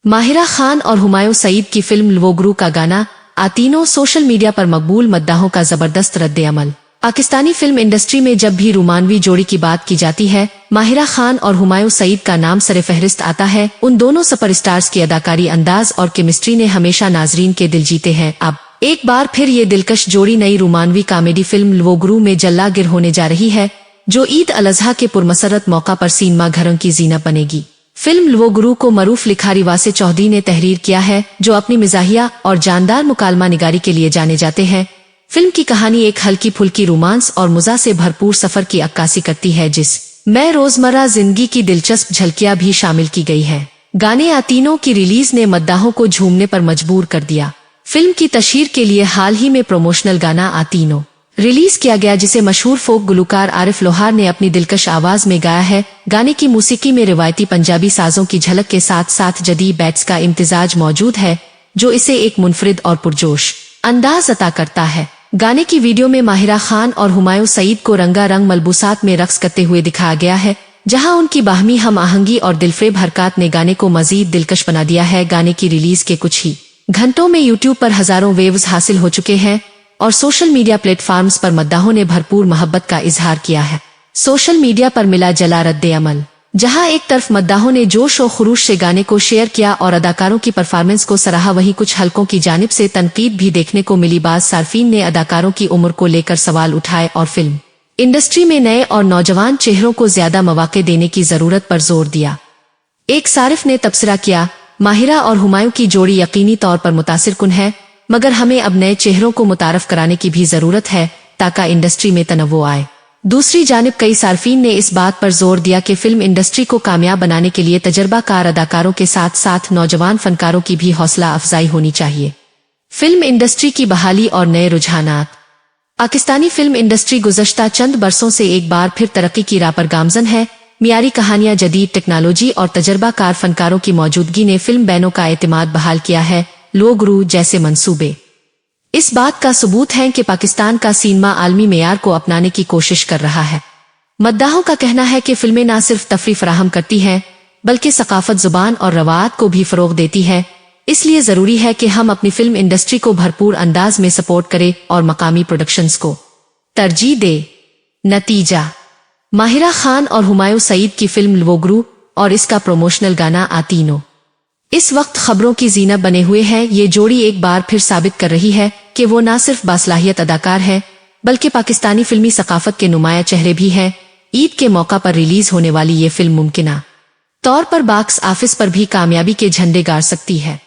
माहिरा खान और हुमायूं सईद की फिल्म लवोगरू का गाना आतीनो सोशल मीडिया पर मकबूल मद्दाहों का जबरदस्त रद्द-ए-अमल। पाकिस्तानी फिल्म इंडस्ट्री में जब भी रोमानवी जोड़ी की बात की जाती है, माहिरा खान और हुमायूं सईद का नाम सरे फहरिस्त आता है। उन दोनों सुपरस्टार्स की अदाकारी अंदाज और केमिस्ट्री ने हमेशा नाजरीन के दिल जीते हैं। अब एक बार फिर ये दिलकश जोड़ी नई रोमानवी कॉमेडी फिल्म लवोगरू में जल्ला गिर होने जा रही है, जो ईद अल अजहा के पुरमसरत मौका पर सिनेमा घरों की जीना बनेगी। फिल्म लवोगरू को मरूफ लिखारी वासे चौधरी ने तहरीर किया है, जो अपनी मिजाहिया और जानदार मुकालमा निगारी के लिए जाने जाते हैं। फिल्म की कहानी एक हल्की फुल्की रोमांस और मुजा से भरपूर सफर की अक्कासी करती है, जिसमें रोजमर्रा जिंदगी की दिलचस्प झलकियां भी शामिल की गई है। गाने आतीनों की रिलीज ने मद्दाहों को झूमने पर मजबूर कर दिया। फिल्म की तशहीर के लिए हाल ही में प्रमोशनल गाना आतीनो रिलीज किया गया, जिसे मशहूर फोक गुलकार आरिफ लोहार ने अपनी दिलकश आवाज में गाया है। गाने की मौसीकी में रिवायती पंजाबी साजों की झलक के साथ साथ जदीद बैट्स का इम्तिजाज मौजूद है, जो इसे एक मुनफरिद और पुरजोश अंदाज अता करता है। गाने की वीडियो में माहिरा खान और हुमायूं सईद को रंगारंग मलबूसात में रक्स करते हुए दिखाया गया है, जहां उनकी बाहमी हम आहंगी और दिलफरेब हरकत ने गाने को मजीद दिलकश बना दिया है। गाने की रिलीज के कुछ ही घंटों में यूट्यूब पर हजारों वेव्स हासिल हो चुके हैं और सोशल मीडिया प्लेटफॉर्म्स पर मद्दाहों ने भरपूर मोहब्बत का इजहार किया है। सोशल मीडिया पर मिला जला रद्द-ए-अमल, जहां एक तरफ मद्दाहों ने जोश और खरूश से गाने को शेयर किया और अदाकारों की परफॉर्मेंस को सराहा, वहीं कुछ हलकों की जानिब से तनकीद भी देखने को मिली। बाज़ सार्फिन ने अदाकारों की उम्र को लेकर सवाल उठाए और फिल्म इंडस्ट्री में नए और नौजवान चेहरों को ज्यादा मौके देने की जरूरत पर जोर दिया। एक सारिफ ने तबसरा किया, माहिरा और हुमायूं की जोड़ी यकीनी तौर पर मुतासिर कुन है, मगर हमें अब नए चेहरों को मुतारफ कराने की भी जरूरत है ताकि इंडस्ट्री में तनव्वो आए। दूसरी जानिब कई सार्फिन ने इस बात पर जोर दिया कि फिल्म इंडस्ट्री को कामयाब बनाने के लिए तजर्बाकार अदाकारों के साथ साथ नौजवान फनकारों की भी हौसला अफजाई होनी चाहिए। फिल्म इंडस्ट्री की बहाली और नए रुझानात। पाकिस्तानी फिल्म इंडस्ट्री गुज़श्ता चंद बरसों से एक बार फिर तरक्की की राह पर गामजन है। मियारी कहानियां, जदीद टेक्नोलॉजी और तजर्बाकार फनकारों की मौजूदगी ने फिल्म बैनों का एतमाद बहाल किया है। लवोगरू जैसे मंसूबे इस बात का सबूत हैं कि पाकिस्तान का सिनेमा आलमी मेयार को अपनाने की कोशिश कर रहा है। मद्दाहों का कहना है कि फिल्में न सिर्फ तफरीह फराहम करती हैं, बल्कि सकाफत, जुबान और रवायत को भी फरोग देती है। इसलिए जरूरी है कि हम अपनी फिल्म इंडस्ट्री को भरपूर अंदाज में सपोर्ट करें और मकामी प्रोडक्शंस को तरजीह दे। नतीजा, माहिरा खान और हुमायूं सईद की फिल्म लवोगरू और इसका प्रमोशनल गाना आतीनो इस वक्त खबरों की जीनत बने हुए हैं। ये जोड़ी एक बार फिर साबित कर रही है कि वो न सिर्फ बासलाहियत अदाकार है, बल्कि पाकिस्तानी फिल्मी सकाफत के नुमाया चेहरे भी हैं। ईद के मौका पर रिलीज होने वाली ये फिल्म मुमकिना तौर पर बॉक्स ऑफिस पर भी कामयाबी के झंडे गाड़ सकती है।